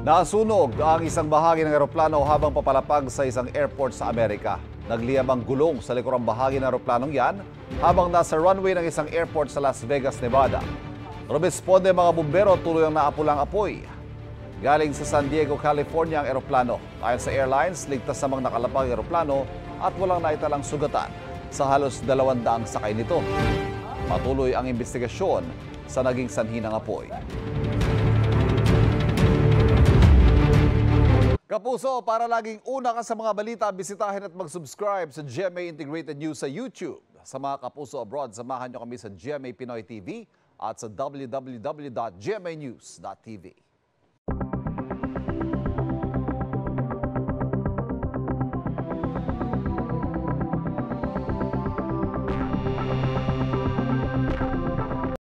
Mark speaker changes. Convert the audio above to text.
Speaker 1: Nasunog ang isang bahagi ng eroplano habang papalapag sa isang airport sa Amerika. Nagliyab ang gulong sa likurang bahagi ng eroplanong yan habang nasa runway ng isang airport sa Las Vegas, Nevada. Rumesponde mga bumbero, tuloy ang naapulang apoy. Galing sa San Diego, California ang eroplano. Ayon sa airlines, ligtas namang nakalapag ang eroplano at walang naitalang sugatan sa halos 200 sakay nito. Patuloy ang investigasyon sa naging sanhi ng apoy. Kapuso, para laging una ka sa mga balita, bisitahin at mag-subscribe sa GMA Integrated News sa YouTube. Sa mga kapuso abroad, samahan nyo kami sa GMA Pinoy TV at sa www.gmanews.tv.